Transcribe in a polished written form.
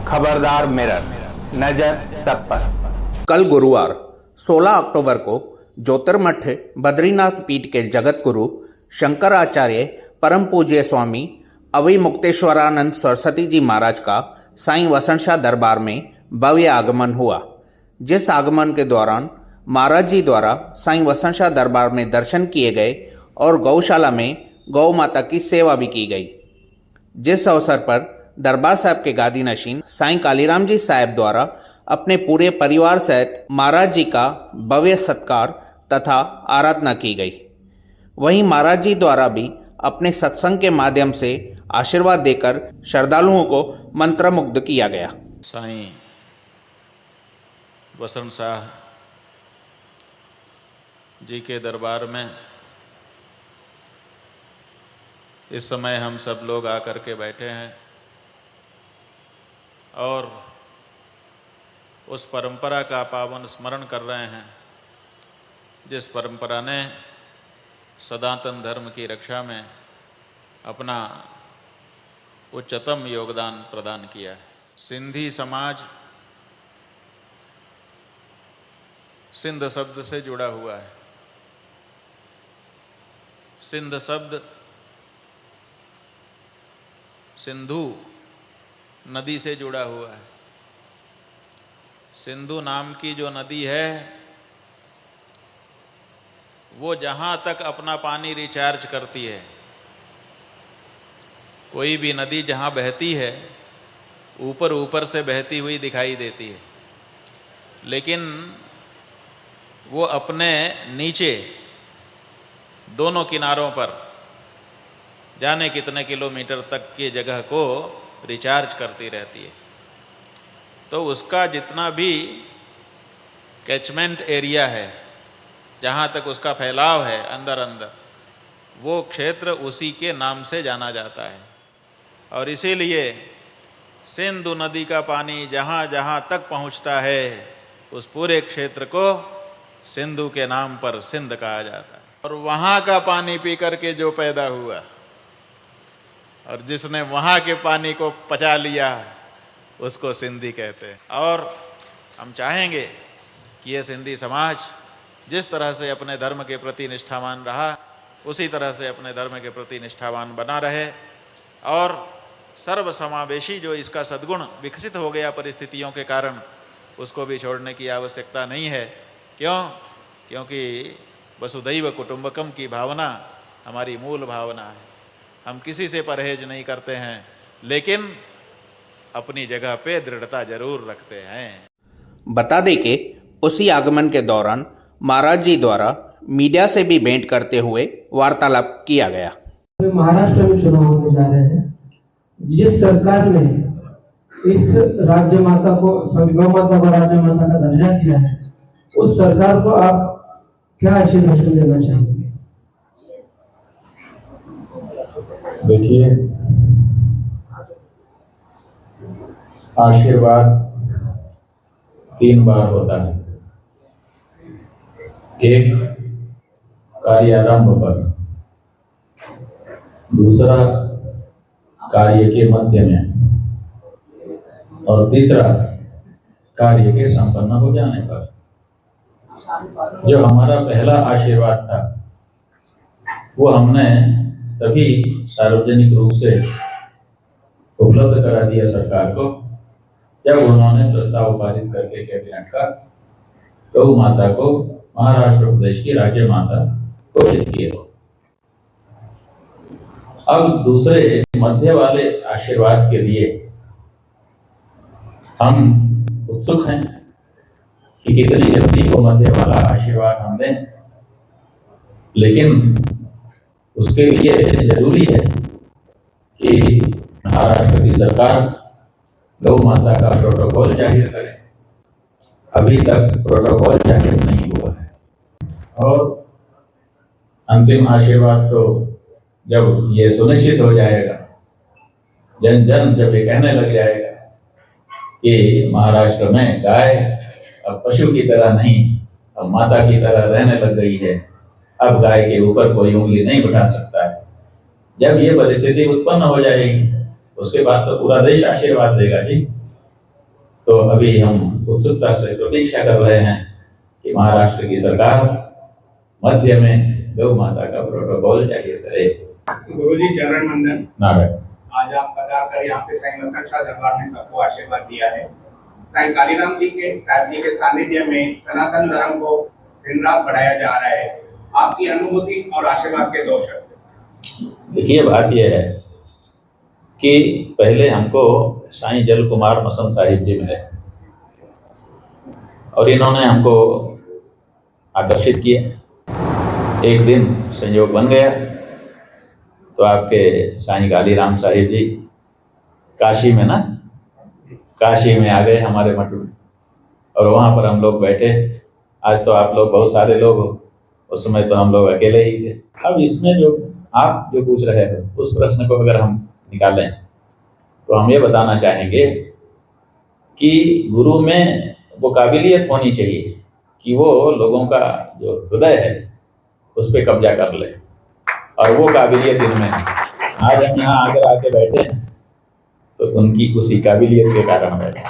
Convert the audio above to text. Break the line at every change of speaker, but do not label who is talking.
खबरदार मिरर, नजर सब पर।
कल गुरुवार 16 अक्टूबर को ज्योतिर्मठ बद्रीनाथ पीठ के जगत गुरु शंकराचार्य परम पूज्य स्वामी अविमुक्तेश्वरानंद सरस्वती जी महाराज का साईं वसंत शाह दरबार में भव्य आगमन हुआ, जिस आगमन के दौरान महाराज जी द्वारा साईं वसंत शाह दरबार में दर्शन किए गए और गौशाला में गौ माता की सेवा भी की गई। जिस अवसर पर दरबार साहब के गादी नशीन साईं कालीराम जी साहब द्वारा अपने पूरे परिवार सहित महाराज जी का भव्य सत्कार तथा आराधना की गई। वहीं महाराज जी द्वारा भी अपने सत्संग के माध्यम से आशीर्वाद देकर श्रद्धालुओं को मंत्रमुग्ध किया गया।
साईं वसंत शाह जी के दरबार में इस समय हम सब लोग आकर के बैठे हैं और उस परंपरा का पावन स्मरण कर रहे हैं जिस परंपरा ने सनातन धर्म की रक्षा में अपना उच्चतम योगदान प्रदान किया है। सिंधी समाज सिंध शब्द से जुड़ा हुआ है। सिंध शब्द सिंधु नदी से जुड़ा हुआ है। सिंधु नाम की जो नदी है वो जहाँ तक अपना पानी रिचार्ज करती है, कोई भी नदी जहाँ बहती है ऊपर ऊपर से बहती हुई दिखाई देती है, लेकिन वो अपने नीचे दोनों किनारों पर जाने कितने किलोमीटर तक की जगह को रिचार्ज करती रहती है। तो उसका जितना भी कैचमेंट एरिया है, जहाँ तक उसका फैलाव है अंदर अंदर, वो क्षेत्र उसी के नाम से जाना जाता है। और इसीलिए सिंधु नदी का पानी जहाँ जहाँ तक पहुँचता है उस पूरे क्षेत्र को सिंधु के नाम पर सिंध कहा जाता है। और वहाँ का पानी पी करके जो पैदा हुआ और जिसने वहाँ के पानी को पचा लिया उसको सिंधी कहते हैं। और हम चाहेंगे कि ये सिंधी समाज जिस तरह से अपने धर्म के प्रति निष्ठावान रहा उसी तरह से अपने धर्म के प्रति निष्ठावान बना रहे और सर्वसमावेशी जो इसका सद्गुण विकसित हो गया परिस्थितियों के कारण, उसको भी छोड़ने की आवश्यकता नहीं है। क्योंकि वसुधैव कुटुंबकम की भावना हमारी मूल भावना है। हम किसी से परहेज नहीं करते हैं, लेकिन अपनी जगह पे दृढ़ता जरूर रखते हैं।
बता दें कि उसी आगमन के दौरान महाराज जी द्वारा मीडिया से भी भेंट करते हुए वार्तालाप किया गया।
महाराष्ट्र में चुनाव होने जा रहे हैं। जिस सरकार ने इस राज्य माता को, गौ माता को राज्य माता का दर्जा दिया है, उस सरकार को आप क्या आशीर्वाद देना चाहेंगे?
देखिए, आशीर्वाद 3 बार होता है। एक कार्यारंभ पर, दूसरा कार्य के मध्य में और तीसरा कार्य के संपन्न हो जाने पर। जो हमारा पहला आशीर्वाद था वो हमने तभी सार्वजनिक रूप से उपलब्ध करा दिया सरकार को जब उन्होंने प्रस्ताव पारित करके कैबिनेट का गौ माता को महाराष्ट्र प्रदेश की राज्य माता घोषित किए। अब दूसरे मध्य वाले आशीर्वाद के लिए हम उत्सुक हैं कि कितनी जल्दी को मध्य वाला आशीर्वाद हम दें, लेकिन उसके लिए जरूरी है कि महाराष्ट्र की सरकार गौ माता का प्रोटोकॉल जाहिर करे। अभी तक प्रोटोकॉल जाहिर नहीं हुआ है। और अंतिम आशीर्वाद तो जब ये सुनिश्चित हो जाएगा, जन जन जब ये कहने लग जाएगा कि महाराष्ट्र में गाय अब पशु की तरह नहीं, अब माता की तरह रहने लग गई है, अब गाय के ऊपर कोई उंगली नहीं उठा सकता है, जब ये परिस्थिति उत्पन्न हो जाएगी उसके बाद तो पूरा देश आशीर्वाद देगा जी। तो अभी हम उत्सुकता से प्रतीक्षा कर रहे हैं कि महाराष्ट्र की सरकार मध्य में गौ माता का प्रोटोकॉल जाहिर करे।
गुरुजी चरण वंदन।
नारायण।
आज आप पधार कर यहाँ पे साईं लखन शाह दरबार में सबको आशीर्वाद दिया है। साईं कालीराम जी के साहब जी के सानिध्य में सनातन धर्म को दिन रात बढ़ाया जा रहा है। आपकी अनुभूति और आशीर्वाद के 2 शब्द।
देखिए, बात यह है कि पहले हमको साईं जल कुमार मसंद साहिब जी मिले और इन्होंने हमको आकर्षित किया। एक दिन संयोग बन गया तो आपके साईं कालीराम साहिब जी काशी में आ गए हमारे मठ में, और वहाँ पर हम लोग बैठे। आज तो आप लोग बहुत सारे लोग हो, उस समय तो हम लोग अकेले ही थे। अब इसमें जो आप जो पूछ रहे हो उस प्रश्न को अगर हम निकालें तो हम ये बताना चाहेंगे कि गुरु में वो काबिलियत होनी चाहिए कि वो लोगों का जो हृदय है उस पर कब्जा कर ले, और वो काबिलियत इनमें है। आज हम यहाँ आकर आके बैठे हैं तो उनकी उसी काबिलियत के कारण बैठे।